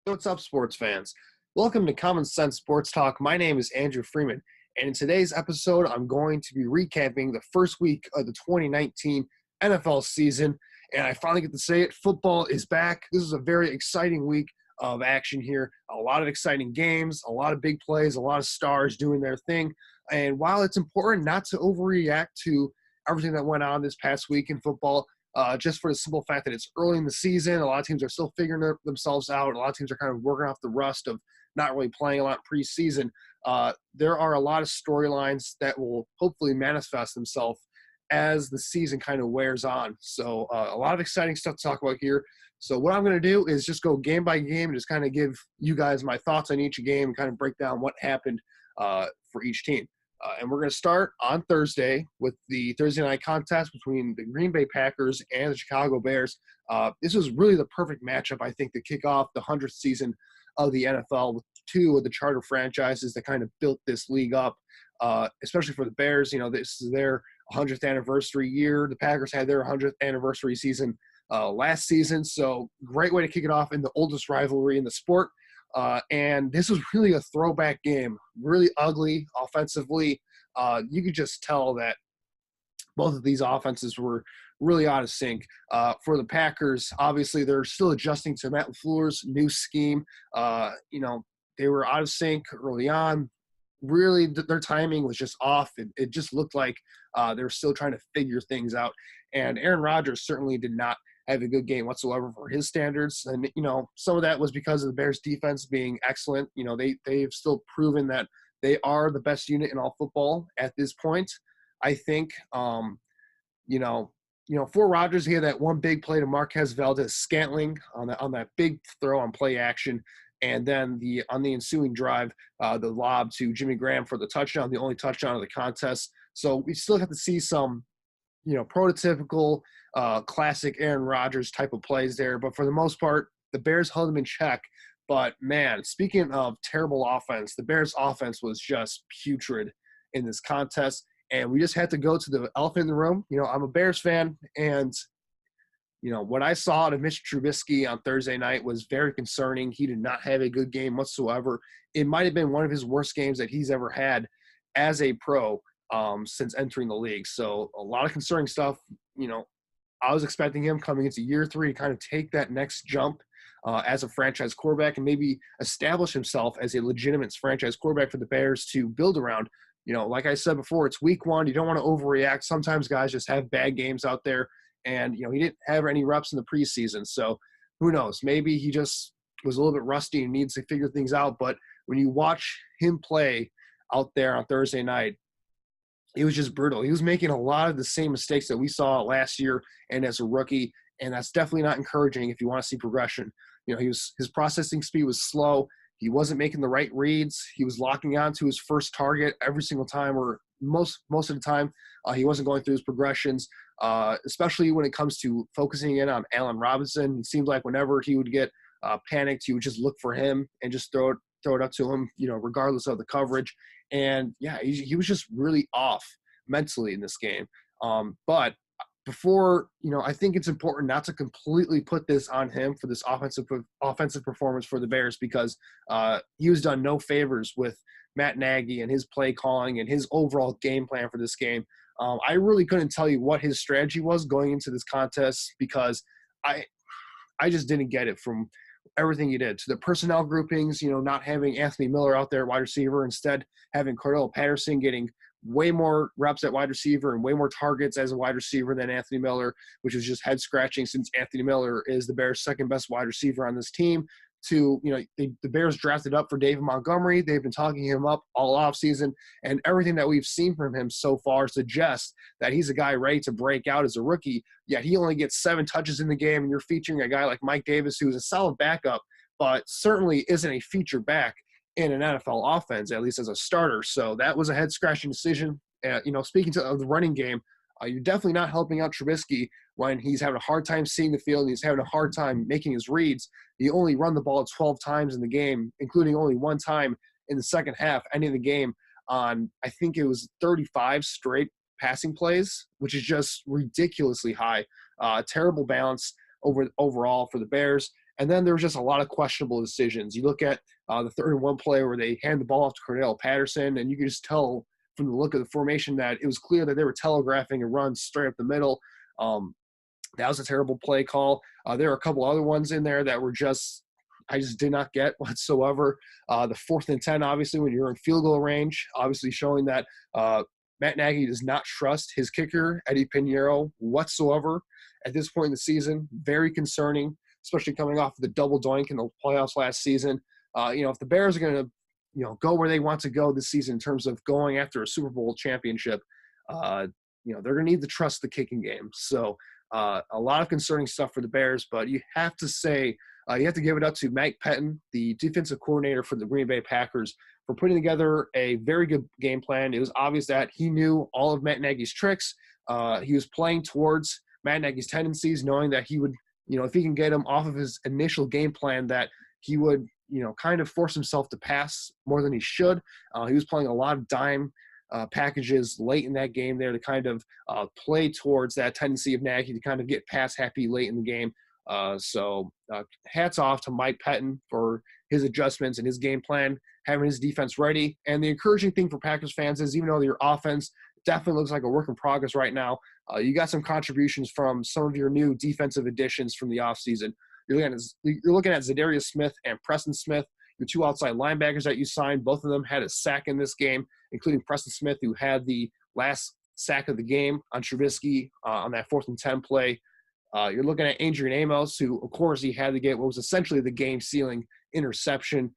What's up, sports fans? Welcome to Common Sense Sports Talk. My name is Andrew Freeman, and in today's episode, I'm going to be recapping the first week of the 2019 NFL season. And I finally get to say it, football is back. This is a very exciting week of action here. A lot of exciting games, a lot of big plays, a lot of stars doing their thing. And while it's important not to overreact to everything that went on this past week in football, just for the simple fact that it's early in the season. A lot of teams are still figuring themselves out. A lot of teams are kind of working off the rust of not really playing a lot preseason. There are a lot of storylines that will hopefully manifest themselves as the season kind of wears on. So a lot of exciting stuff to talk about here. So what I'm going to do is just go game by game and just kind of give you guys my thoughts on each game and kind of break down what happened for each team. And we're going to start on Thursday with the Thursday night contest between the Green Bay Packers and the Chicago Bears. This was really the perfect matchup, I think, to kick off the 100th season of the NFL with two of the charter franchises that kind of built this league up, especially for the Bears. You know, this is their 100th anniversary year. The Packers had their 100th anniversary season last season. So great way to kick it off in the oldest rivalry in the sport. And this was really a throwback game, really ugly offensively. You could just tell that both of these offenses were really out of sync. For the Packers, obviously they're still adjusting to Matt LaFleur's new scheme. They were out of sync early on. Really, their timing was just off. It just looked like they were still trying to figure things out. And Aaron Rodgers certainly did not have a good game whatsoever for his standards. And, some of that was because of the Bears defense being excellent. They've still proven that they are the best unit in all football at this point. I think, for Rodgers, he had that one big play to Marquez Valdes-Scantling on that big throw on play action. And then on the ensuing drive, the lob to Jimmy Graham for the touchdown, the only touchdown of the contest. So we still have to see some, prototypical classic Aaron Rodgers type of plays there. But for the most part, the Bears held them in check. But, man, speaking of terrible offense, the Bears' offense was just putrid in this contest. And we just had to go to the elephant in the room. I'm a Bears fan, and what I saw out of Mitch Trubisky on Thursday night was very concerning. He did not have a good game whatsoever. It might have been one of his worst games that he's ever had as a pro since entering the league. So a lot of concerning stuff. I was expecting him coming into year 3 to kind of take that next jump as a franchise quarterback and maybe establish himself as a legitimate franchise quarterback for the Bears to build around. Like I said before, it's week 1. You don't want to overreact. Sometimes guys just have bad games out there. And, he didn't have any reps in the preseason. So who knows? Maybe he just was a little bit rusty and needs to figure things out. But when you watch him play out there on Thursday night, it was just brutal. He was making a lot of the same mistakes that we saw last year and as a rookie. And that's definitely not encouraging if you want to see progression. His processing speed was slow. He wasn't making the right reads. He was locking on to his first target every single time, or most of the time. He wasn't going through his progressions, especially when it comes to focusing in on Allen Robinson. It seemed like whenever he would get panicked, he would just look for him and just throw it up to him, regardless of the coverage. And, yeah, he was just really off mentally in this game. But before, I think it's important not to completely put this on him for this offensive performance for the Bears, because he was done no favors with Matt Nagy and his play calling and his overall game plan for this game. I really couldn't tell you what his strategy was going into this contest, because I just didn't get it from everything he did. To the personnel groupings, not having Anthony Miller out there at wide receiver, instead having Cordell Patterson getting way more reps at wide receiver and way more targets as a wide receiver than Anthony Miller, which was just head scratching since Anthony Miller is the Bears' second best wide receiver on this team. To, the Bears drafted up for David Montgomery. They've been talking him up all offseason, and everything that we've seen from him so far suggests that he's a guy ready to break out as a rookie, yet he only gets 7 touches in the game, and you're featuring a guy like Mike Davis, who's a solid backup, but certainly isn't a feature back in an NFL offense, at least as a starter. So that was a head-scratching decision. Speaking of the running game, you're definitely not helping out Trubisky when he's having a hard time seeing the field and he's having a hard time making his reads. He only run the ball 12 times in the game, including only 1 time in the second half, ending the game on, I think it was 35 straight passing plays, which is just ridiculously high. Terrible balance overall for the Bears. And then there was just a lot of questionable decisions. You look at the 3rd-and-1 play where they hand the ball off to Cordell Patterson, and you can just tell from the look of the formation that it was clear that they were telegraphing a run straight up the middle. That was a terrible play call. There are a couple other ones in there that were I just did not get whatsoever. The 4th and 10, obviously, when you're in field goal range, obviously showing that Matt Nagy does not trust his kicker, Eddie Pinheiro, whatsoever at this point in the season. Very concerning, especially coming off of the double doink in the playoffs last season. If the Bears are going to, go where they want to go this season in terms of going after a Super Bowl championship, they're going to need to trust the kicking game. So a lot of concerning stuff for the Bears, but you have to say, you have to give it up to Mike Pettin, the defensive coordinator for the Green Bay Packers, for putting together a very good game plan. It was obvious that he knew all of Matt Nagy's tricks. He was playing towards Matt Nagy's tendencies, knowing that he would, if he can get him off of his initial game plan, that he would, kind of force himself to pass more than he should. He was playing a lot of dime packages late in that game there to kind of play towards that tendency of Nagy to kind of get pass happy late in the game. So hats off to Mike Pettin for his adjustments and his game plan, having his defense ready. And the encouraging thing for Packers fans is, even though your offense definitely looks like a work in progress right now, you got some contributions from some of your new defensive additions from the offseason. You're looking at Zadarius Smith and Preston Smith, your 2 outside linebackers that you signed. Both of them had a sack in this game, including Preston Smith, who had the last sack of the game on Trubisky on that 4th and 10 play. You're looking at Adrian Amos, who, of course, he had to get what was essentially the game-sealing interception,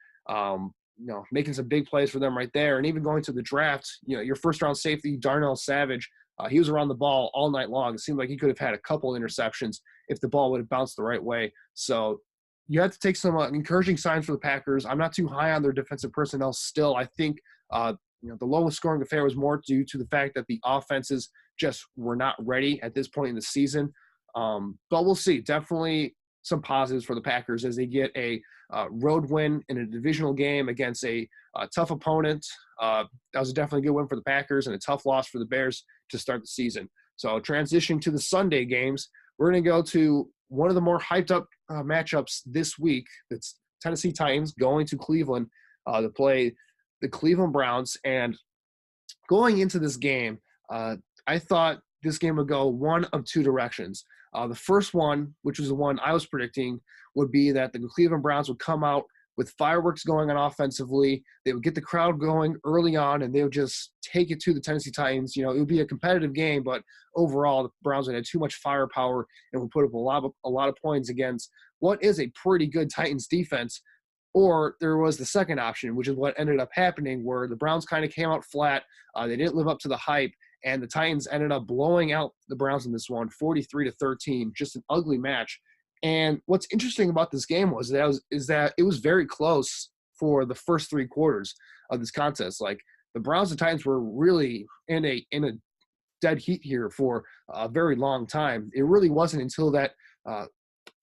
making some big plays for them right there. And even going to the draft, your first-round safety, Darnell Savage, he was around the ball all night long. It seemed like he could have had a couple interceptions if the ball would have bounced the right way. So you have to take some encouraging signs for the Packers. I'm not too high on their defensive personnel still. I think the lowest scoring affair was more due to the fact that the offenses just were not ready at this point in the season. But we'll see. Definitely some positives for the Packers as they get a road win in a divisional game against a tough opponent. That was definitely a good win for the Packers and a tough loss for the Bears to start the season. So transitioning to the Sunday games, we're going to go to one of the more hyped up matchups this week. It's Tennessee Titans going to Cleveland to play the Cleveland Browns. And going into this game, I thought this game would go one of 2 directions. The first one, which was the one I was predicting, would be that the Cleveland Browns would come out with fireworks going on offensively. They would get the crowd going early on, and they would just take it to the Tennessee Titans. It would be a competitive game, but overall, the Browns would have too much firepower and would put up a lot of points against what is a pretty good Titans defense. Or there was the second option, which is what ended up happening, where the Browns kind of came out flat. They didn't live up to the hype, and the Titans ended up blowing out the Browns in this one, 43-13, just an ugly match. And what's interesting about this game is that it was very close for the first 3 quarters of this contest. Like, the Browns and Titans were really in a dead heat here for a very long time. It really wasn't until that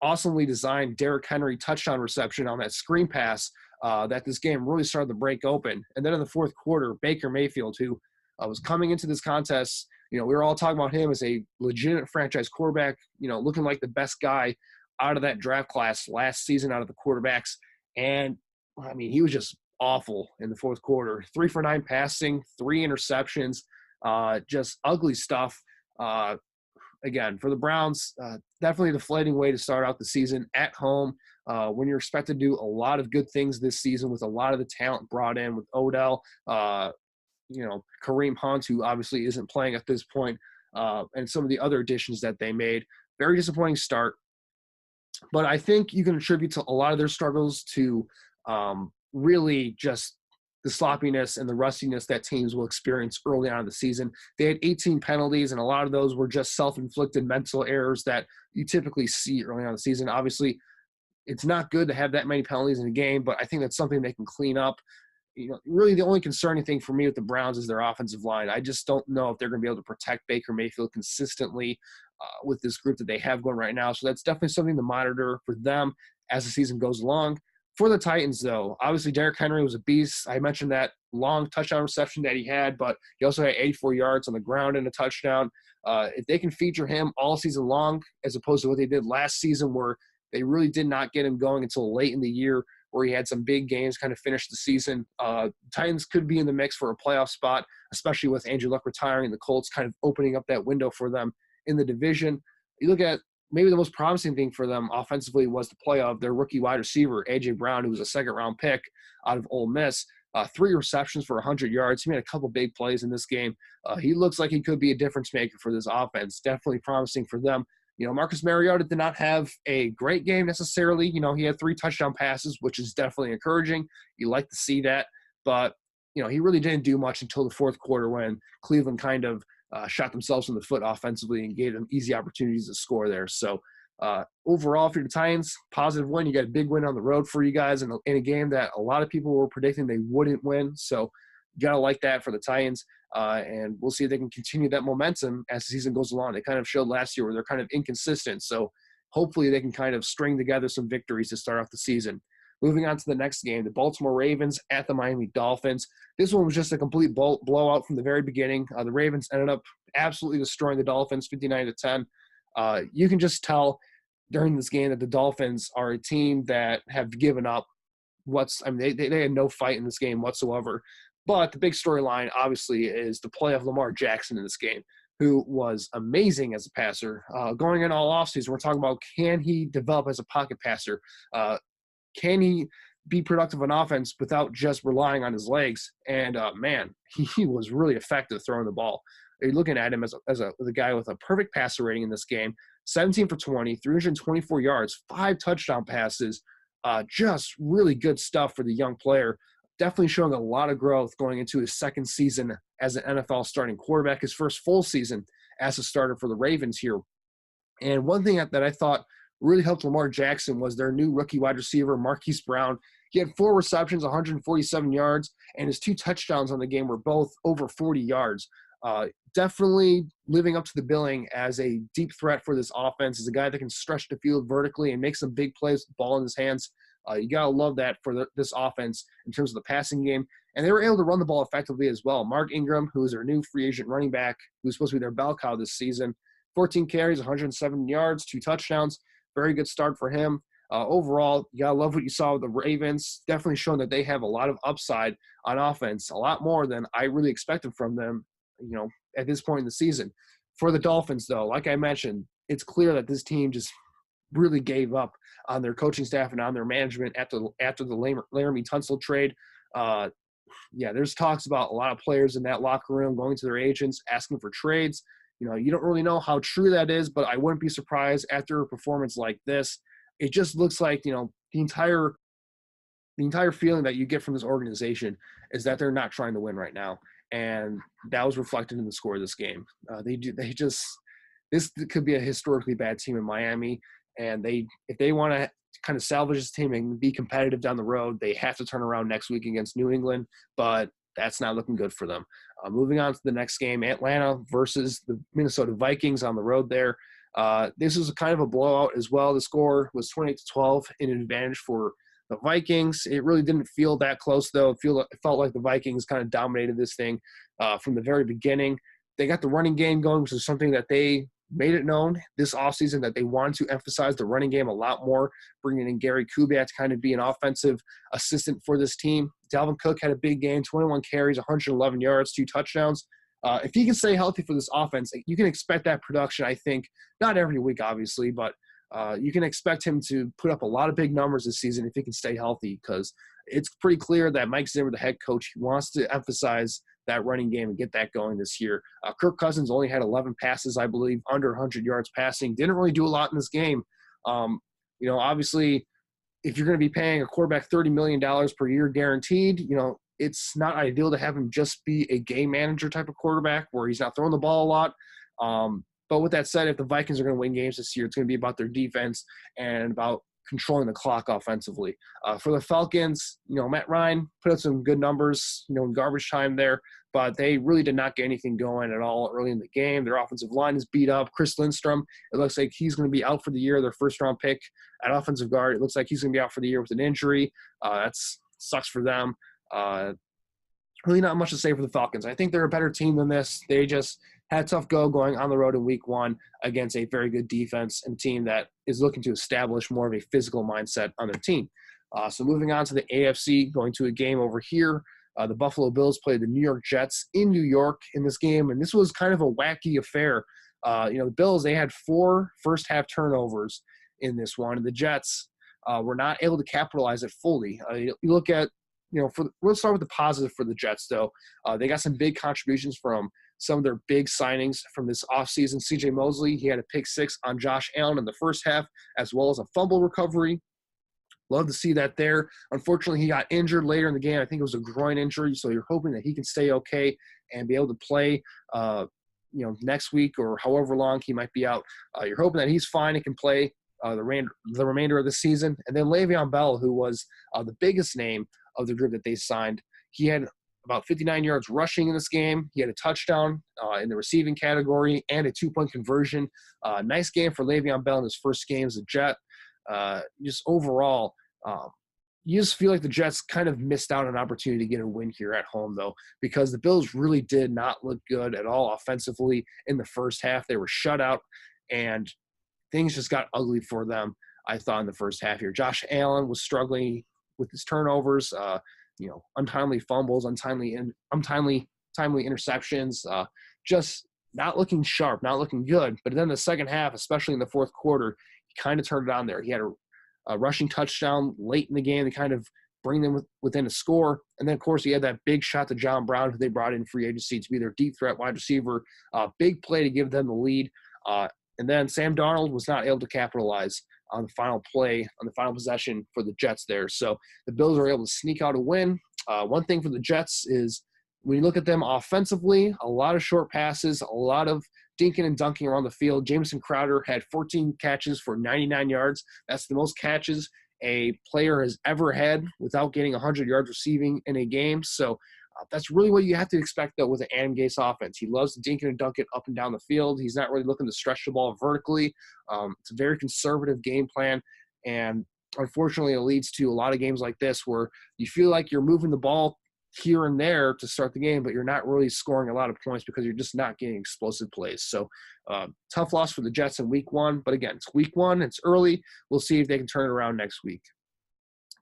awesomely designed Derrick Henry touchdown reception on that screen pass that this game really started to break open. And then in the fourth quarter, Baker Mayfield, who was coming into this contest, we were all talking about him as a legitimate franchise quarterback, looking like the best guy out of that draft class last season out of the quarterbacks. And, he was just awful in the fourth quarter. 3 for 9 passing, 3 interceptions, just ugly stuff. Again, for the Browns, definitely a deflating way to start out the season at home when you're expected to do a lot of good things this season with a lot of the talent brought in with Odell, Kareem Hunt, who obviously isn't playing at this point, and some of the other additions that they made. Very disappointing start. But I think you can attribute to a lot of their struggles to really just the sloppiness and the rustiness that teams will experience early on in the season. They had 18 penalties, and a lot of those were just self-inflicted mental errors that you typically see early on in the season. Obviously, it's not good to have that many penalties in a game, but I think that's something they can clean up. Really the only concerning thing for me with the Browns is their offensive line. I just don't know if they're going to be able to protect Baker Mayfield consistently with this group that they have going right now. So that's definitely something to monitor for them as the season goes along. For the Titans, though, obviously Derrick Henry was a beast. I mentioned that long touchdown reception that he had, but he also had 84 yards on the ground and a touchdown. If they can feature him all season long, as opposed to what they did last season where They really did not get him going until late in the year, where he had some big games, kind of finished the season. Titans could be in the mix for a playoff spot, especially with Andrew Luck retiring, the Colts kind of opening up that window for them in the division. You look at maybe the most promising thing for them offensively was the play of their rookie wide receiver, A.J. Brown, who was a second-round pick out of Ole Miss. 3 receptions for 100 yards. He made a couple big plays in this game. He looks like he could be a difference maker for this offense. Definitely promising for them. Marcus Mariota did not have a great game necessarily. He had 3 touchdown passes, which is definitely encouraging. You like to see that. But, he really didn't do much until the fourth quarter when Cleveland kind of shot themselves in the foot offensively and gave them easy opportunities to score there. So, overall, for the Titans, positive win. You got a big win on the road for you guys in a game that a lot of people were predicting they wouldn't win. So you got to like that for the Titans. And we'll see if they can continue that momentum as the season goes along. They kind of showed last year where they're kind of inconsistent. So hopefully they can kind of string together some victories to start off the season. Moving on to the next game, the Baltimore Ravens at the Miami Dolphins. This one was just a complete blowout from the very beginning. The Ravens ended up absolutely destroying the Dolphins, 59-10. You can just tell during this game that the Dolphins are a team that have given up. They had no fight in this game whatsoever. But the big storyline, obviously, is the play of Lamar Jackson in this game, who was amazing as a passer. Going in all offseason, we're talking about, can he develop as a pocket passer? Can he be productive on offense without just relying on his legs? And, man, he was really effective throwing the ball. You're looking at him as a guy with a perfect passer rating in this game, 17 for 20, 324 yards, 5 touchdown passes, just really good stuff for the young player. Definitely showing a lot of growth going into his second season as an NFL starting quarterback, his first full season as a starter for the Ravens here. And one thing that I thought really helped Lamar Jackson was their new rookie wide receiver, Marquise Brown. He had 4 receptions, 147 yards, and his 2 touchdowns on the game were both over 40 yards. Definitely living up to the billing as a deep threat for this offense, as a guy that can stretch the field vertically and make some big plays with the ball in his hands. You got to love that for this offense in terms of the passing game. And they were able to run the ball effectively as well. Mark Ingram, who is their new free agent running back, who's supposed to be their bell cow this season, 14 carries, 107 yards, 2 touchdowns. Very good start for him. Overall, you got to love what you saw with the Ravens. Definitely showing that they have a lot of upside on offense, a lot more than I really expected from them, at this point in the season. For the Dolphins, though, like I mentioned, it's clear that this team just really gave up on their coaching staff and on their management after the Laramie Tunsil trade. There's talks about a lot of players in that locker room going to their agents, asking for trades. You don't really know how true that is, but I wouldn't be surprised after a performance like this. It just looks like, the entire feeling that you get from this organization is that they're not trying to win right now. And that was reflected in the score of this game. This could be a historically bad team in Miami. And if they want to kind of salvage this team and be competitive down the road, they have to turn around next week against New England. But that's not looking good for them. Moving on to the next game, Atlanta versus the Minnesota Vikings on the road there. This was kind of a blowout as well. The score was 28-12 in advantage for the Vikings. It really didn't feel that close, though. It felt like the Vikings kind of dominated this thing from the very beginning. They got the running game going, which is something that they made it known this offseason that they wanted to emphasize the running game a lot more, bringing in Gary Kubiak to kind of be an offensive assistant for this team. Dalvin Cook had a big game, 21 carries, 111 yards, 2 touchdowns. If he can stay healthy for this offense, you can expect that production, I think, not every week, obviously, but you can expect him to put up a lot of big numbers this season if he can stay healthy, because it's pretty clear that Mike Zimmer, the head coach, wants to emphasize that running game and get that going this year. Kirk Cousins only had 11 passes, I believe, under 100 yards passing. Didn't really do a lot in this game. Obviously, if you're going to be paying a quarterback $30 million per year guaranteed, it's not ideal to have him just be a game manager type of quarterback where he's not throwing the ball a lot. But with that said, if the Vikings are going to win games this year, it's going to be about their defense and about controlling the clock offensively. For the Falcons, Matt Ryan put up some good numbers, in garbage time there, but they really did not get anything going at all early in the game. Their offensive line is beat up. Chris Lindstrom, it looks like he's going to be out for the year, their first-round pick at offensive guard. It looks like he's going to be out for the year with an injury. That sucks for them. Really not much to say for the Falcons. I think they're a better team than this. They just had a tough go going on the road in week 1 against a very good defense and team that is looking to establish more of a physical mindset on their team. So moving on to the AFC, going to a game over here. The Buffalo Bills played the New York Jets in New York in this game, and this was kind of a wacky affair. The Bills, they had 4 first-half turnovers in this one, and the Jets were not able to capitalize it fully. You look at, we'll start with the positive for the Jets, though. They got some big contributions from some of their big signings from this offseason. C.J. Mosley, he had a pick 6 on Josh Allen in the first half, as well as a fumble recovery. Love to see that there. Unfortunately, he got injured later in the game. I think it was a groin injury, so you're hoping that he can stay okay and be able to play, next week or however long he might be out. You're hoping that he's fine and can play the remainder of the season. And then Le'Veon Bell, who was the biggest name of the group that they signed, he had about 59 yards rushing in this game. He had a touchdown in the receiving category and a 2-point conversion. Nice game for Le'Veon Bell in his first game as a Jet. Just overall, you just feel like the Jets kind of missed out on an opportunity to get a win here at home, though, because the Bills really did not look good at all offensively in the first half. They were shut out, and things just got ugly for them, I thought, in the first half here. Josh Allen was struggling with his turnovers, untimely fumbles, untimely interceptions, just not looking sharp, not looking good. But then the second half, especially in the fourth quarter, he kind of turned it on there. He had a rushing touchdown late in the game to kind of bring them within a score. And then, of course, he had that big shot to John Brown, who they brought in free agency to be their deep threat wide receiver. Big play to give them the lead. And then Sam Darnold was not able to capitalize on the final play, on the final possession for the Jets there. So the Bills were able to sneak out a win. One thing for the Jets is when you look at them offensively, a lot of short passes, a lot of dinking and dunking around the field. Jamison Crowder had 14 catches for 99 yards. That's the most catches a player has ever had without getting 100 yards receiving in a game. So that's really what you have to expect, though, with an Adam Gase offense. He loves to dink it and dunk it up and down the field. He's not really looking to stretch the ball vertically. It's a very conservative game plan, and unfortunately it leads to a lot of games like this where you feel like you're moving the ball here and there to start the game, but you're not really scoring a lot of points because you're just not getting explosive plays. So tough loss for the Jets in week 1. But again, it's week 1. It's early. We'll see if they can turn it around next week.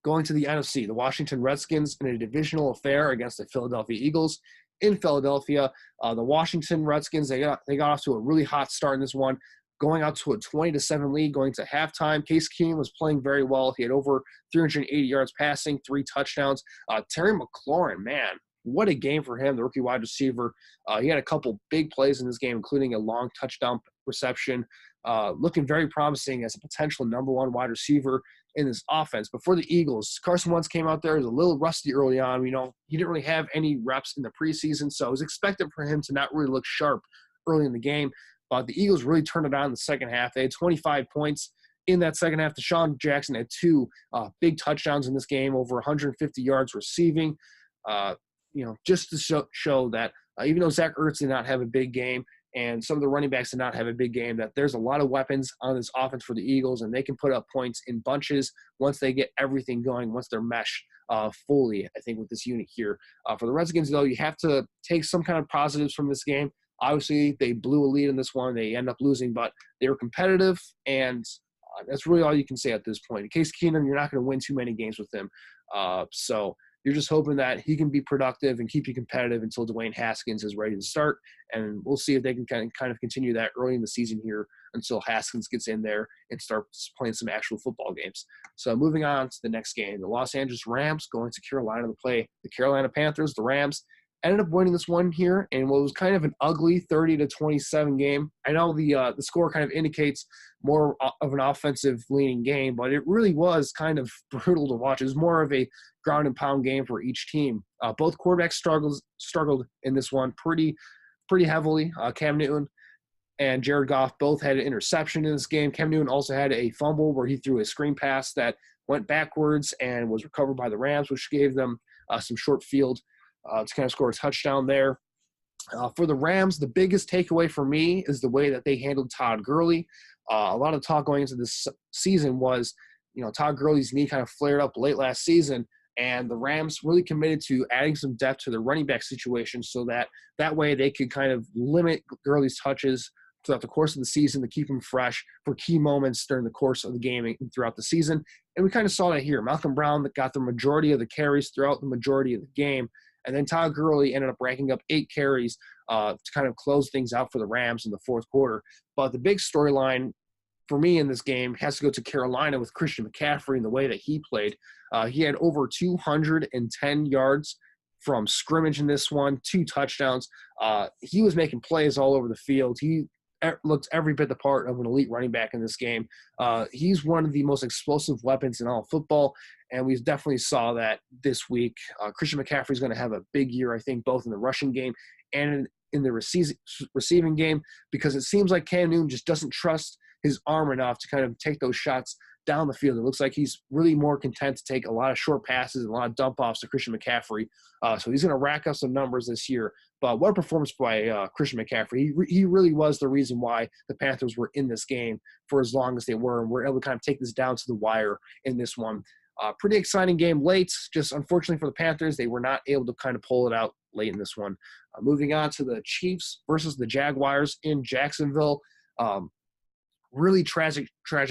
Going to the NFC, the Washington Redskins in a divisional affair against the Philadelphia Eagles in Philadelphia. The Washington Redskins, they got off to a really hot start in this one, going out to a 20-7 lead going to halftime. Case Keenum was playing very well. He had over 380 yards passing, 3 touchdowns. Terry McLaurin, man, what a game for him, the rookie wide receiver. He had a couple big plays in this game, including a long touchdown reception, looking very promising as a potential number 1 wide receiver in this offense. But for the Eagles, Carson Wentz came out there. He was a little rusty early on. He didn't really have any reps in the preseason, so it was expected for him to not really look sharp early in the game. But the Eagles really turned it on in the second half. They had 25 points in that second half. Deshaun Jackson had 2 big touchdowns in this game, over 150 yards receiving. Just to show that even though Zach Ertz did not have a big game and some of the running backs did not have a big game, that there's a lot of weapons on this offense for the Eagles, and they can put up points in bunches once they get everything going, once they're meshed fully, I think, with this unit here. For the Redskins, though, you have to take some kind of positives from this game. Obviously, they blew a lead in this one. They end up losing, but they were competitive, and that's really all you can say at this point. In Case Keenum, you're not going to win too many games with him. So you're just hoping that he can be productive and keep you competitive until Dwayne Haskins is ready to start, and we'll see if they can kind of continue that early in the season here until Haskins gets in there and starts playing some actual football games. So moving on to the next game, the Los Angeles Rams going to Carolina to play the Carolina Panthers. The Rams ended up winning this one here in what was kind of an ugly 30-27 game. I know the score kind of indicates more of an offensive-leaning game, but it really was kind of brutal to watch. It was more of a ground-and-pound game for each team. Both quarterbacks struggled in this one pretty heavily. Cam Newton and Jared Goff both had an interception in this game. Cam Newton also had a fumble where he threw a screen pass that went backwards and was recovered by the Rams, which gave them some short field to kind of score a touchdown there. For the Rams, the biggest takeaway for me is the way that they handled Todd Gurley. A lot of talk going into this season was, Todd Gurley's knee kind of flared up late last season, And the Rams really committed to adding some depth to the running back situation so that way they could kind of limit Gurley's touches throughout the course of the season to keep him fresh for key moments during the course of the game and throughout the season. And we kind of saw that here. Malcolm Brown got the majority of the carries throughout the majority of the game. And then Todd Gurley ended up racking up 8 carries to kind of close things out for the Rams in the fourth quarter. But the big storyline for me in this game has to go to Carolina with Christian McCaffrey and the way that he played. He had over 210 yards from scrimmage in this one, 2 touchdowns. He was making plays all over the field. He looked every bit the part of an elite running back in this game. He's one of the most explosive weapons in all of football, and we definitely saw that this week. Christian McCaffrey is going to have a big year, I think, both in the rushing game and in the receiving game, because it seems like Cam Newton just doesn't trust his arm enough to kind of take those shots down the field. It looks like he's really more content to take a lot of short passes and a lot of dump offs to Christian McCaffrey. So he's going to rack up some numbers this year. But what a performance by Christian McCaffrey. He really was the reason why the Panthers were in this game for as long as they were, and were able to kind of take this down to the wire in this one. Pretty exciting game late. Just unfortunately for the Panthers, they were not able to kind of pull it out late in this one. Moving on to the Chiefs versus the Jaguars in Jacksonville. Really tragic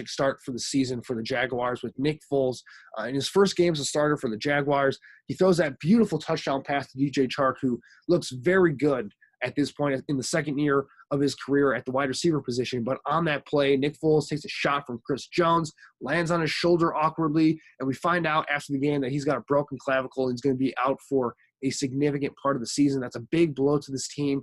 start for the season for the Jaguars with Nick Foles. In his first game as a starter for the Jaguars, he throws that beautiful touchdown pass to DJ Chark, who looks very good at this point in the second year of his career at the wide receiver position. But on that play, Nick Foles takes a shot from Chris Jones, lands on his shoulder awkwardly, and we find out after the game that he's got a broken clavicle and he's going to be out for a significant part of the season. That's a big blow to this team.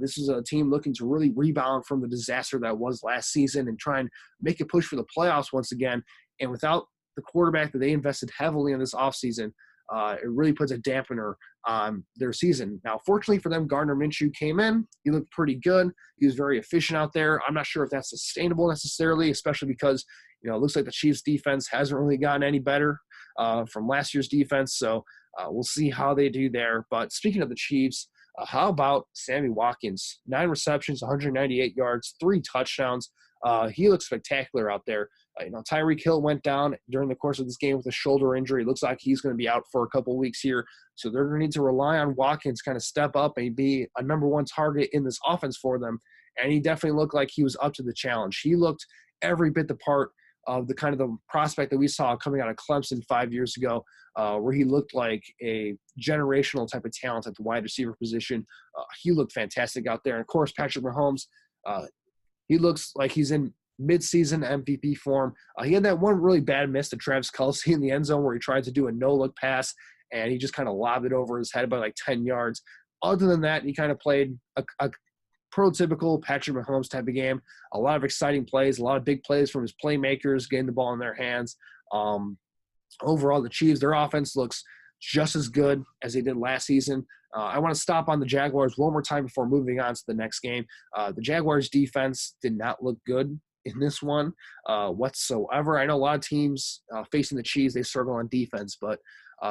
This is a team looking to really rebound from the disaster that was last season and try and make a push for the playoffs once again. And without the quarterback that they invested heavily in this offseason, it really puts a dampener on their season. Now, fortunately for them, Gardner Minshew came in. He looked pretty good. He was very efficient out there. I'm not sure if that's sustainable necessarily, especially because, it looks like the Chiefs' defense hasn't really gotten any better from last year's defense. So we'll see how they do there. But speaking of the Chiefs, how about Sammy Watkins? 9 receptions, 198 yards, 3 touchdowns. He looks spectacular out there. Tyreek Hill went down during the course of this game with a shoulder injury. It looks like he's going to be out for a couple weeks here. So they're going to need to rely on Watkins kind of step up and be a number 1 target in this offense for them. And he definitely looked like he was up to the challenge. He looked every bit the part of the kind of the prospect that we saw coming out of Clemson 5 years ago, where he looked like a generational type of talent at the wide receiver position. He looked fantastic out there. And, of course, Patrick Mahomes, he looks like he's in midseason MVP form. He had that one really bad miss to Travis Kelce in the end zone where he tried to do a no-look pass, and he just kind of lobbed it over his head by like 10 yards. Other than that, he kind of played a prototypical Patrick Mahomes type of game. A lot of exciting plays, a lot of big plays from his playmakers, getting the ball in their hands. Overall, the Chiefs, their offense looks just as good as they did last season. I want to stop on the Jaguars one more time before moving on to the next game. The Jaguars' defense did not look good in this one whatsoever. I know a lot of teams facing the Chiefs, they struggle on defense, but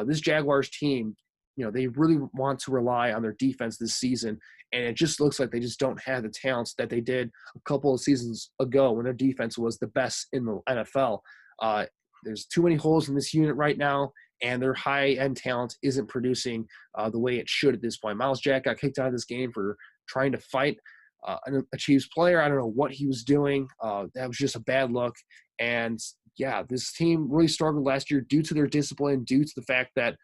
this Jaguars team, they really want to rely on their defense this season, and it just looks like they just don't have the talents that they did a couple of seasons ago when their defense was the best in the NFL. There's too many holes in this unit right now, and their high-end talent isn't producing the way it should at this point. Myles Jack got kicked out of this game for trying to fight a Chiefs player. I don't know what he was doing. That was just a bad look. And, yeah, this team really struggled last year due to their discipline, due to the fact that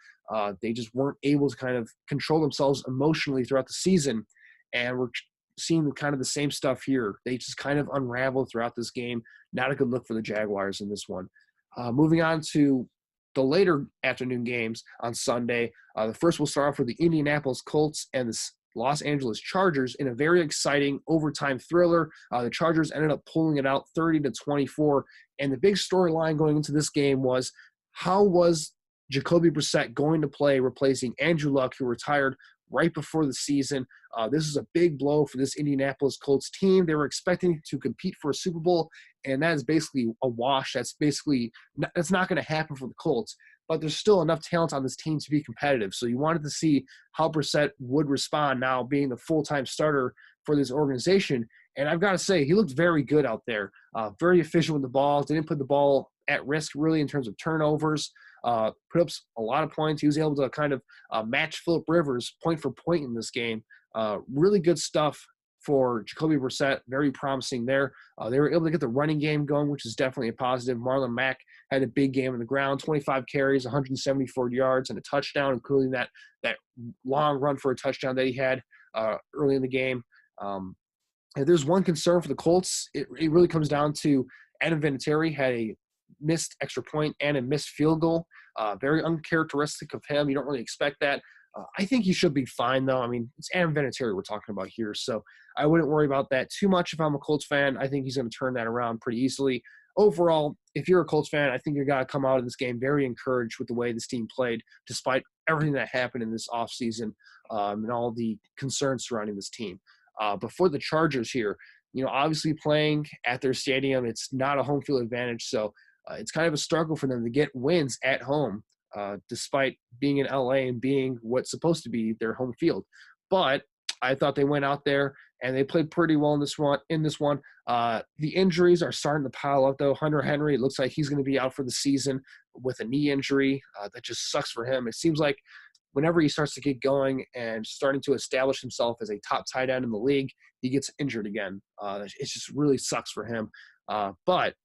they just weren't able to kind of control themselves emotionally throughout the season. And we're seeing kind of the same stuff here. They just kind of unraveled throughout this game. Not a good look for the Jaguars in this one. Moving on to the later afternoon games on Sunday. The first will start off with the Indianapolis Colts and the Los Angeles Chargers in a very exciting overtime thriller. The Chargers ended up pulling it out 30-24. And the big storyline going into this game was, how was Jacoby Brissett going to play replacing Andrew Luck, who retired right before the season? This is a big blow for this Indianapolis Colts team. They were expecting to compete for a Super Bowl, and that is basically a wash. That's not going to happen for the Colts. But there's still enough talent on this team to be competitive. So you wanted to see how Brissett would respond now being the full-time starter for this organization. And I've got to say, he looked very good out there. Very efficient with the ball. Didn't put the ball at risk really in terms of turnovers. put up a lot of points. He was able to kind of match Phillip Rivers point for point in this game. Really good stuff for Jacoby Brissett, very promising there. They were able to get the running game going, which is definitely a positive. Marlon Mack had a big game on the ground, 25 carries, 174 yards, and a touchdown, including that long run for a touchdown that he had early in the game. If there's one concern for the Colts, it really comes down to Adam Vinatieri had a missed extra point and a missed field goal. Very uncharacteristic of him. You don't really expect that. I think he should be fine, though. I mean, it's Adam Vinatieri we're talking about here, so I wouldn't worry about that too much if I'm a Colts fan. I think he's going to turn that around pretty easily. Overall, if you're a Colts fan, I think you've got to come out of this game very encouraged with the way this team played, despite everything that happened in this offseason and all the concerns surrounding this team. But for the Chargers here, obviously playing at their stadium, it's not a home field advantage, so it's kind of a struggle for them to get wins at home. Despite being in LA and being what's supposed to be their home field. But I thought they went out there and they played pretty well in this one. The injuries are starting to pile up, though. Hunter Henry, it looks like he's going to be out for the season with a knee injury. That just sucks for him. It seems like whenever he starts to get going and starting to establish himself as a top tight end in the league, he gets injured again. It just really sucks for him. But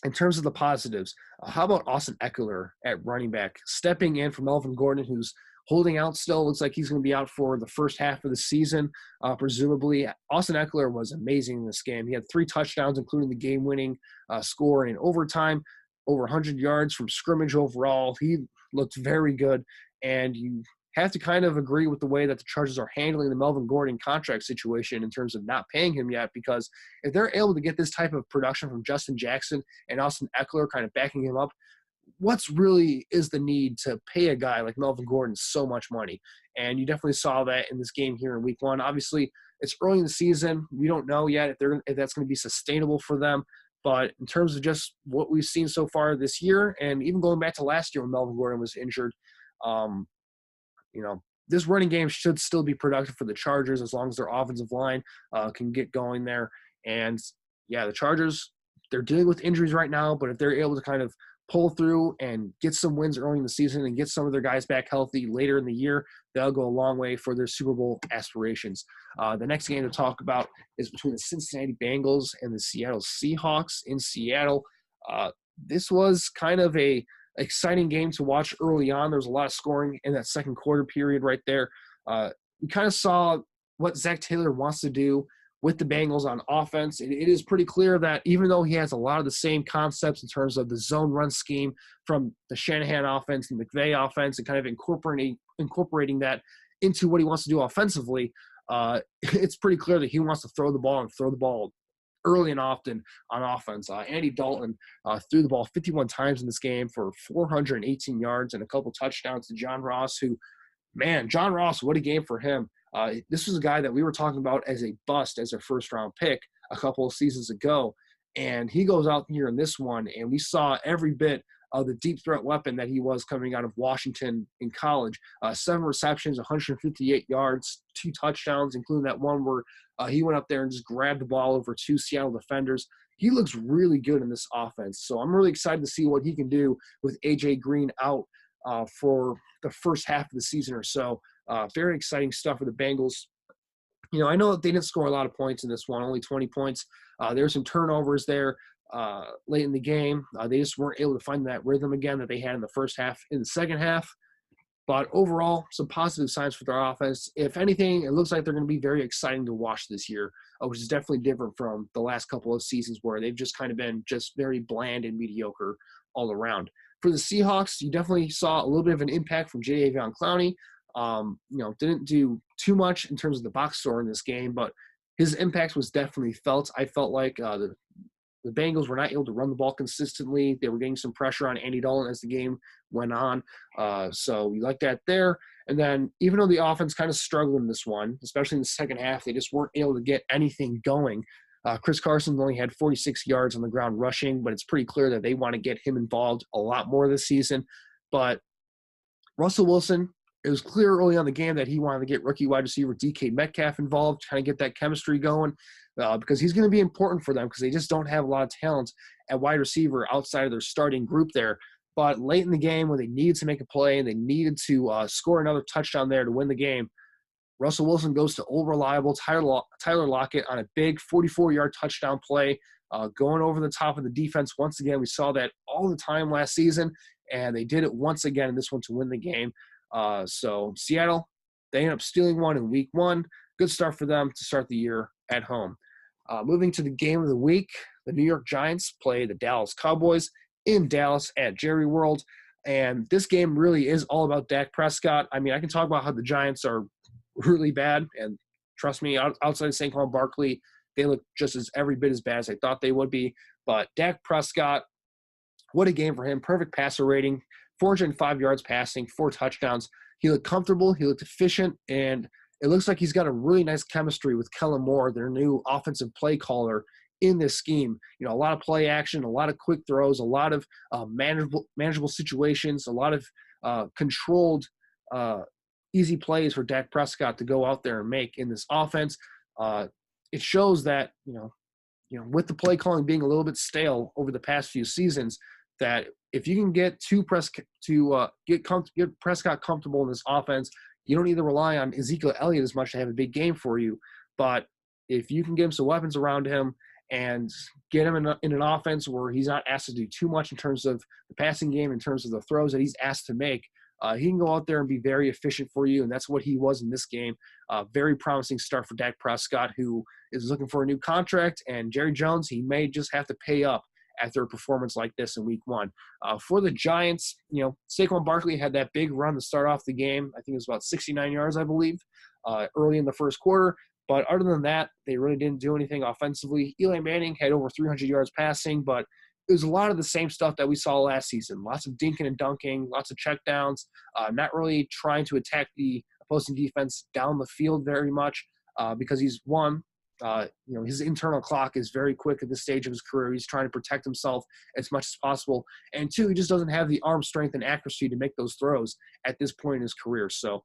in terms of the positives, how about Austin Ekeler at running back, stepping in for Melvin Gordon, who's holding out still. Looks like he's going to be out for the first half of the season, presumably. Austin Ekeler was amazing in this game. He had 3 touchdowns, including the game-winning score in overtime, over 100 yards from scrimmage overall. He looked very good, and you have to kind of agree with the way that the Chargers are handling the Melvin Gordon contract situation in terms of not paying him yet, because if they're able to get this type of production from Justin Jackson and Austin Ekeler kind of backing him up, what's really is the need to pay a guy like Melvin Gordon so much money? And you definitely saw that in this game here in week 1. Obviously, it's early in the season. We don't know yet if that's going to be sustainable for them. But in terms of just what we've seen so far this year, and even going back to last year when Melvin Gordon was injured, this running game should still be productive for the Chargers as long as their offensive line can get going there. And, the Chargers, they're dealing with injuries right now, but if they're able to kind of pull through and get some wins early in the season and get some of their guys back healthy later in the year, that'll go a long way for their Super Bowl aspirations. The next game to talk about is between the Cincinnati Bengals and the Seattle Seahawks in Seattle. This was kind of a exciting game to watch early on. There was a lot of scoring in that second quarter period right there. We kind of saw what Zach Taylor wants to do with the Bengals on offense. It is pretty clear that even though he has a lot of the same concepts in terms of the zone run scheme from the Shanahan offense and McVay offense and kind of incorporating that into what he wants to do offensively, it's pretty clear that he wants to throw the ball early and often on offense. Andy Dalton threw the ball 51 times in this game for 418 yards and a couple touchdowns to John Ross, John Ross, what a game for him. This was a guy that we were talking about as a bust as a first-round pick a couple of seasons ago, and he goes out here in this one, and we saw every bit of the deep threat weapon that he was coming out of Washington in college. 7 receptions, 158 yards, 2 touchdowns, including that one where he went up there and just grabbed the ball over 2 Seattle defenders. He looks really good in this offense, so I'm really excited to see what he can do with A.J. Green out for the first half of the season or so. Very exciting stuff for the Bengals. I know that they didn't score a lot of points in this one, only 20 points. There were some turnovers there late in the game. They just weren't able to find that rhythm again that they had in the first half, in the second half. But overall, some positive signs for their offense. If anything, it looks like they're going to be very exciting to watch this year, which is definitely different from the last couple of seasons where they've just kind of been just very bland and mediocre all around. For the Seahawks, you definitely saw a little bit of an impact from Jadeveon Clowney. Didn't do too much in terms of the box score in this game, but his impact was definitely felt. I felt like the Bengals were not able to run the ball consistently. They were getting some pressure on Andy Dalton as the game went on. So we like that there. And then even though the offense kind of struggled in this one, especially in the second half, they just weren't able to get anything going. Chris Carson only had 46 yards on the ground rushing, but it's pretty clear that they want to get him involved a lot more this season. But Russell Wilson, it was clear early on in the game that he wanted to get rookie wide receiver DK Metcalf involved, kind of get that chemistry going, because he's going to be important for them because they just don't have a lot of talent at wide receiver outside of their starting group there. But late in the game, when they needed to make a play and they needed to score another touchdown there to win the game, Russell Wilson goes to old reliable Tyler Lockett on a big 44-yard touchdown play, going over the top of the defense. Once again, we saw that all the time last season, and they did it once again in this one to win the game. So Seattle, they end up stealing one in week 1. Good start for them to start the year at home. Moving to the game of the week, the New York Giants play the Dallas Cowboys in Dallas at Jerry World. And this game really is all about Dak Prescott. I mean, I can talk about how the Giants are really bad, and trust me, outside of Saquon Barkley, they look just as every bit as bad as I thought they would be. But Dak Prescott, what a game for him. Perfect passer rating, 405 yards passing, 4 touchdowns. He looked comfortable, he looked efficient, and it looks like he's got a really nice chemistry with Kellen Moore, their new offensive play caller, in this scheme. You know, a lot of play action, a lot of quick throws, a lot of manageable situations, a lot of controlled easy plays for Dak Prescott to go out there and make in this offense. It shows that, you know, with the play calling being a little bit stale over the past few seasons, that if you can get get Prescott comfortable in this offense, you don't need to rely on Ezekiel Elliott as much to have a big game for you. But if you can get him some weapons around him and get him in an offense where he's not asked to do too much in terms of the passing game, in terms of the throws that he's asked to make, he can go out there and be very efficient for you, and that's what he was in this game. Very promising start for Dak Prescott, who is looking for a new contract, and Jerry Jones, he may just have to pay up after a performance like this in week 1. For the Giants, you know, Saquon Barkley had that big run to start off the game. I think it was about 69 yards, I believe, early in the first quarter. But other than that, they really didn't do anything offensively. Eli Manning had over 300 yards passing, but it was a lot of the same stuff that we saw last season. Lots of dinking and dunking, lots of checkdowns, not really trying to attack the opposing defense down the field very much because he's his internal clock is very quick at this stage of his career. He's trying to protect himself as much as possible. And 2, he just doesn't have the arm strength and accuracy to make those throws at this point in his career. So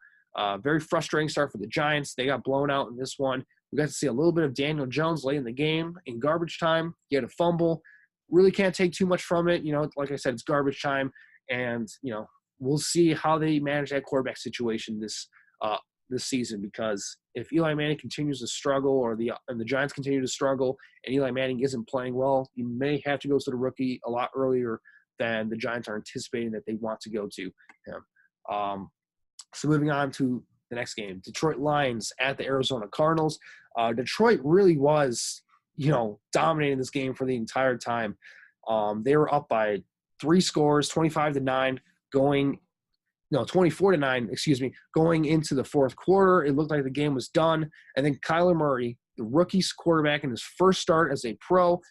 very frustrating start for the Giants. They got blown out in this one. We got to see a little bit of Daniel Jones late in the game in garbage time. He had a fumble. Really can't take too much from it. You know, like I said, it's garbage time. And, you know, we'll see how they manage that quarterback situation this season, because if Eli Manning continues to struggle and the Giants continue to struggle and Eli Manning isn't playing well, you may have to go to the rookie a lot earlier than the Giants are anticipating that they want to go to him. So moving on to the next game, Detroit Lions at the Arizona Cardinals. Detroit really was, dominating this game for the entire time. They were up by 3 scores, 25-9, 24-9, going into the fourth quarter. It looked like the game was done. And then Kyler Murray, the rookie quarterback in his first start as a pro,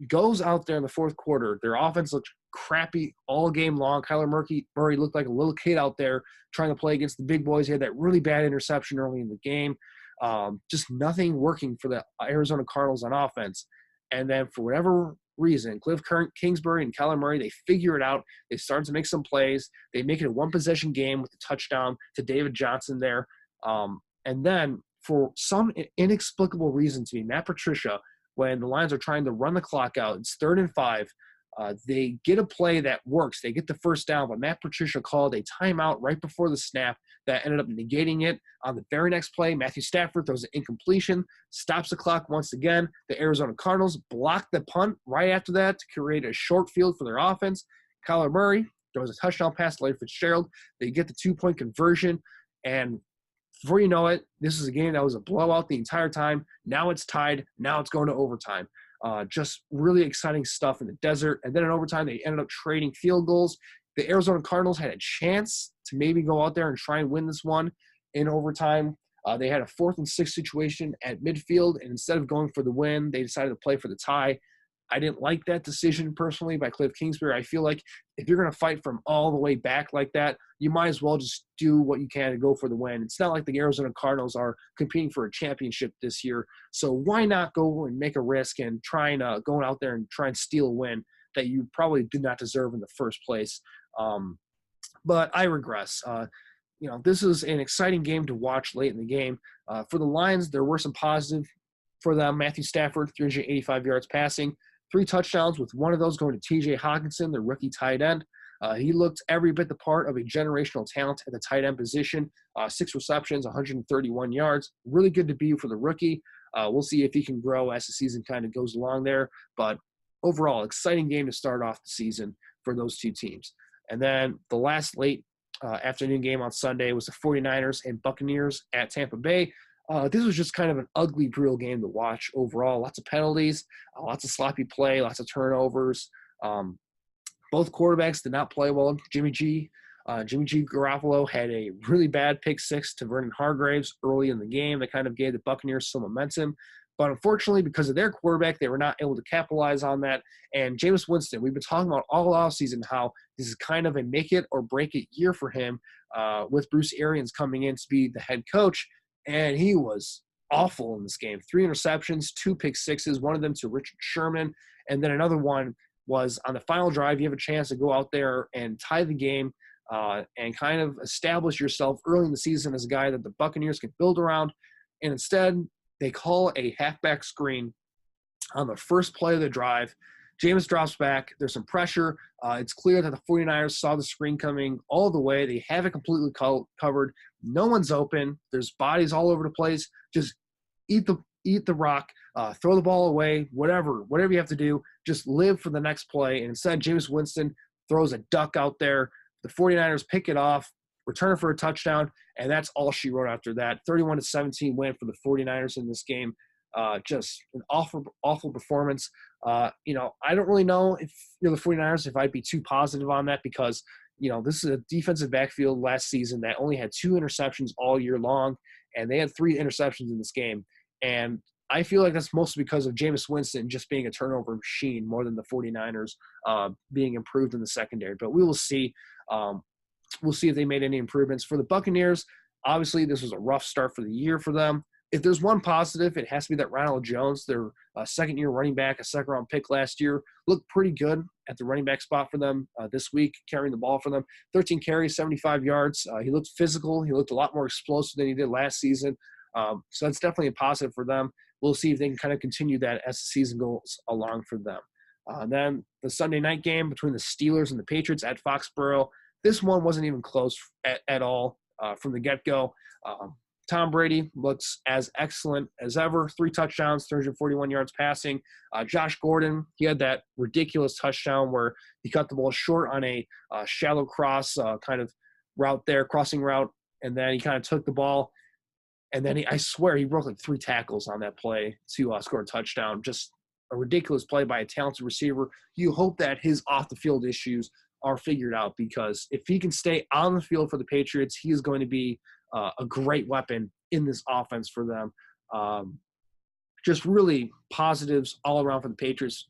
goes out there in the fourth quarter. Their offense looked crappy all game long. Kyler Murray looked like a little kid out there trying to play against the big boys. He had that really bad interception early in the game. Just nothing working for the Arizona Cardinals on offense. And then for whatever reason, Cliff Kingsbury and Kyler Murray, they figure it out. They start to make some plays. They make it a one-possession game with a touchdown to David Johnson there. And then for some inexplicable reason to me, Matt Patricia, when the Lions are trying to run the clock out, it's 3rd and 5, they get a play that works. They get the first down, but Matt Patricia called a timeout right before the snap that ended up negating it. On the very next play, Matthew Stafford throws an incompletion, stops the clock once again. The Arizona Cardinals block the punt right after that to create a short field for their offense. Kyler Murray throws a touchdown pass to Larry Fitzgerald. They get the 2-point conversion, and before you know it, this is a game that was a blowout the entire time. Now it's tied. Now it's going to overtime. Just really exciting stuff in the desert. And then in overtime, they ended up trading field goals. The Arizona Cardinals had a chance to maybe go out there and try and win this one in overtime. They had a 4th and 6 situation at midfield, and instead of going for the win, they decided to play for the tie. I didn't like that decision personally by Cliff Kingsbury. I feel like if you're going to fight from all the way back like that, you might as well just do what you can to go for the win. It's not like the Arizona Cardinals are competing for a championship this year. So why not go and make a risk and try and go out there and try and steal a win that you probably did not deserve in the first place? But I regress. This is an exciting game to watch late in the game. For the Lions, there were some positive for them. Matthew Stafford, 385 yards passing. 3 touchdowns, with one of those going to T.J. Hockenson, the rookie tight end. He looked every bit the part of a generational talent at the tight end position. 6 receptions, 131 yards. Really good debut for the rookie. We'll see if he can grow as the season kind of goes along there. But overall, exciting game to start off the season for those two teams. And then the last late afternoon game on Sunday was the 49ers and Buccaneers at Tampa Bay. This was just kind of an ugly, brutal game to watch overall. Lots of penalties, lots of sloppy play, lots of turnovers. Both quarterbacks did not play well. Jimmy G. Garoppolo had a really bad pick six to Vernon Hargreaves early in the game that kind of gave the Buccaneers some momentum. But unfortunately, because of their quarterback, they were not able to capitalize on that. And Jameis Winston, we've been talking about all offseason how this is kind of a make it or break it year for him with Bruce Arians coming in to be the head coach. And he was awful in this game. 3 interceptions, 2 pick sixes, one of them to Richard Sherman, and then another one was on the final drive. You have a chance to go out there and tie the game and kind of establish yourself early in the season as a guy that the Buccaneers can build around. And instead, they call a halfback screen on the first play of the drive. Jameis drops back. There's some pressure. It's clear that the 49ers saw the screen coming all the way. They have it completely covered. No one's open. There's bodies all over the place. Just eat the rock, throw the ball away, whatever you have to do. Just live for the next play. And instead, Jameis Winston throws a duck out there. The 49ers pick it off, return it for a touchdown, and that's all she wrote after that. 31-17 win for the 49ers in this game. Just an awful performance. I don't really know if you're the 49ers if I'd be too positive on that because, this is a defensive backfield last season that only had 2 interceptions all year long, and they had 3 interceptions in this game. And I feel like that's mostly because of Jameis Winston just being a turnover machine more than the 49ers being improved in the secondary. But we will see. We'll see if they made any improvements. For the Buccaneers, obviously this was a rough start for the year for them. If there's one positive, it has to be that Ronald Jones, their second-year running back, a second-round pick last year, looked pretty good at the running back spot for them this week, carrying the ball for them. 13 carries, 75 yards. He looked physical. He looked a lot more explosive than he did last season. So that's definitely a positive for them. We'll see if they can kind of continue that as the season goes along for them. Then the Sunday night game between the Steelers and the Patriots at Foxborough. This one wasn't even close at all from the get-go. Tom Brady looks as excellent as ever. 3 touchdowns, 341 yards passing. Josh Gordon, he had that ridiculous touchdown where he cut the ball short on a shallow cross kind of route there, crossing route, and then he kind of took the ball. And then I swear he broke like 3 tackles on that play to score a touchdown. Just a ridiculous play by a talented receiver. You hope that his off-the-field issues are figured out because if he can stay on the field for the Patriots, he is going to be a great weapon in this offense for them. Just really positives all around for the Patriots.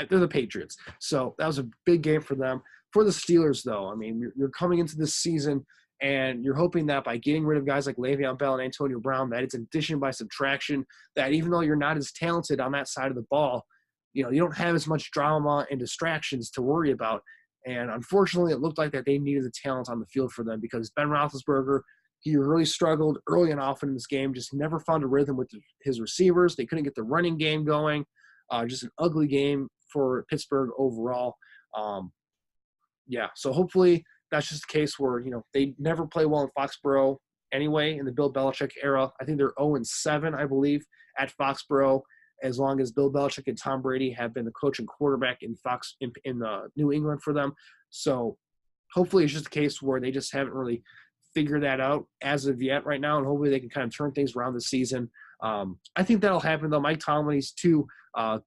They're the Patriots. So that was a big game for them. For the Steelers, though, I mean, you're coming into this season and you're hoping that by getting rid of guys like Le'Veon Bell and Antonio Brown, that it's addition by subtraction, that even though you're not as talented on that side of the ball, you don't have as much drama and distractions to worry about. And unfortunately, it looked like that they needed the talent on the field for them because Ben Roethlisberger, he really struggled early and often in this game, just never found a rhythm with his receivers. They couldn't get the running game going. Just an ugly game for Pittsburgh overall. So hopefully that's just a case where, they never play well in Foxborough anyway in the Bill Belichick era. I think they're 0-7, I believe, at Foxborough, as long as Bill Belichick and Tom Brady have been the coach and quarterback in New England for them. So hopefully it's just a case where they just haven't really figured that out as of yet right now, and hopefully they can kind of turn things around this season. I think that'll happen, though. Mike Tomlin's too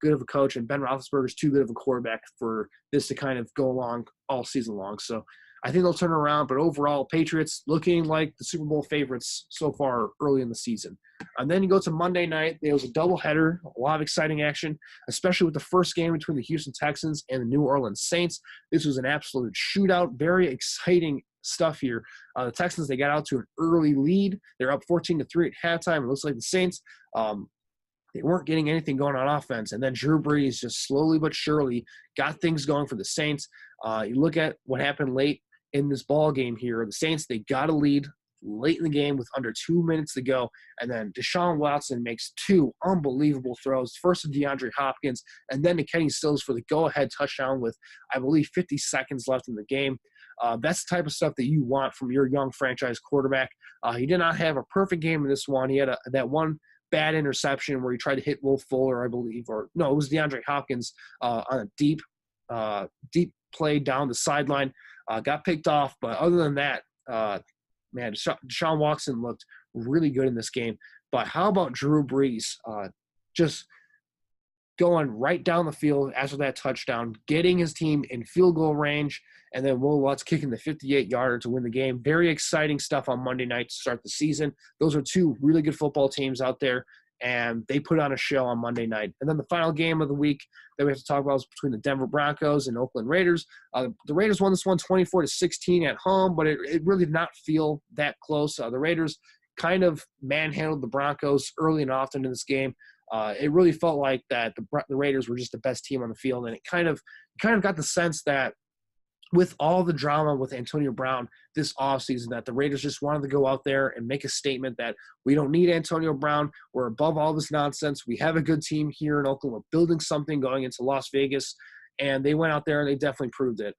good of a coach, and Ben Roethlisberger's too good of a quarterback for this to kind of go along all season long. So I think they'll turn around, but overall, Patriots looking like the Super Bowl favorites so far early in the season. And then you go to Monday night. There was a doubleheader, a lot of exciting action, especially with the first game between the Houston Texans and the New Orleans Saints. This was an absolute shootout, very exciting stuff here. The Texans, they got out to an early lead. They're up 14-3 at halftime. It looks like the Saints, they weren't getting anything going on offense. And then Drew Brees just slowly but surely got things going for the Saints. You look at what happened late in this ball game here. The Saints, they got a lead late in the game with under 2 minutes to go. And then Deshaun Watson makes two unbelievable throws, first to DeAndre Hopkins and then to Kenny Stills for the go-ahead touchdown with, I believe, 50 seconds left in the game. That's the type of stuff that you want from your young franchise quarterback. He did not have a perfect game in this one. He had that one bad interception where he tried to hit Will Fuller, I believe, or no, it was DeAndre Hopkins on a deep play down the sideline. Got picked off, but other than that, man, Deshaun Watson looked really good in this game. But how about Drew Brees? Just going right down the field after that touchdown, getting his team in field goal range, and then Will Lutz kicking the 58-yarder to win the game. Very exciting stuff on Monday night to start the season. Those are two really good football teams out there, and they put on a show on Monday night. And then the final game of the week that we have to talk about is between the Denver Broncos and Oakland Raiders. The Raiders won this one 24-16 at home, but it really did not feel that close. The Raiders kind of manhandled the Broncos early and often in this game. It really felt like that the Raiders were just the best team on the field, and it kind of got the sense that with all the drama with Antonio Brown this offseason, that the Raiders just wanted to go out there and make a statement that we don't need Antonio Brown. We're above all this nonsense. We have a good team here in Oakland. We're building something going into Las Vegas. And they went out there and they definitely proved it.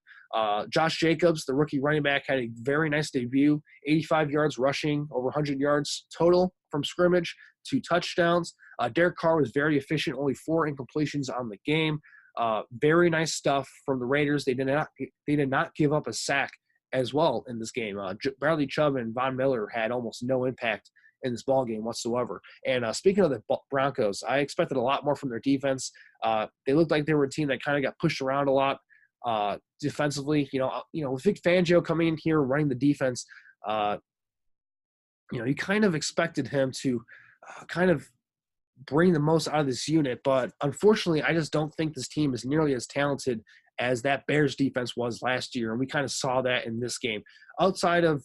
Josh Jacobs, the rookie running back, had a very nice debut, 85 yards rushing, over 100 yards total from scrimmage, 2 touchdowns. Derek Carr was very efficient, only 4 incompletions on the game. Very nice stuff from the Raiders. They did not give up a sack as well in this game. Bradley Chubb and Von Miller had almost no impact in this ball game whatsoever. And speaking of the Broncos, I expected a lot more from their defense. They looked like they were a team that kind of got pushed around a lot defensively. With Vic Fangio coming in here running the defense, you kind of expected him to kind of bring the most out of this unit. But unfortunately, I just don't think this team is nearly as talented as that Bears defense was last year. And we kind of saw that in this game. Outside of,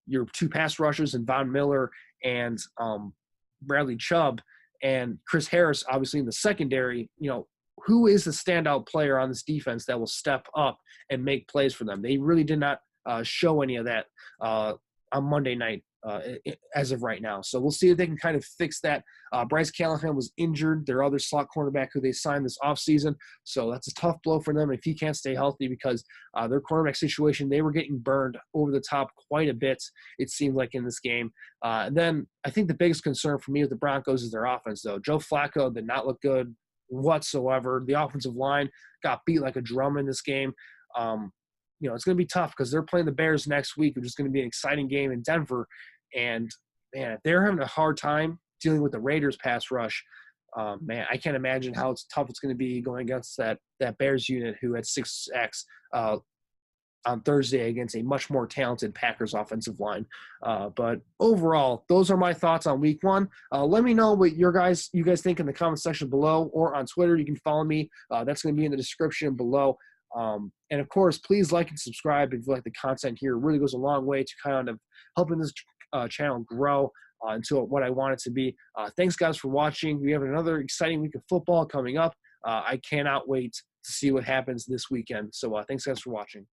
your 2 pass rushers and Von Miller and Bradley Chubb and Chris Harris, obviously in the secondary, who is the standout player on this defense that will step up and make plays for them? They really did not show any of that on Monday night as of right now. So we'll see if they can kind of fix that. Bryce Callahan was injured, their other slot cornerback who they signed this offseason. So that's a tough blow for them if he can't stay healthy, because their cornerback situation, they were getting burned over the top quite a bit, it seemed like, in this game. And then I think the biggest concern for me with the Broncos is their offense, though. Joe Flacco did not look good whatsoever. The offensive line got beat like a drum in this game. It's going to be tough because they're playing the Bears next week, which is going to be an exciting game in Denver. And, man, if they're having a hard time dealing with the Raiders pass rush, I can't imagine how tough it's going to be going against that Bears unit who had 6 sacks on Thursday against a much more talented Packers offensive line. But overall, those are my thoughts on week 1. Let me know what you guys think in the comment section below, or on Twitter. You can follow me. That's going to be in the description below. And of course, please like and subscribe if you like the content here. It really goes a long way to kind of helping this channel grow into what I want it to be. Thanks, guys, for watching. We have another exciting week of football coming up. I cannot wait to see what happens this weekend. So thanks, guys, for watching.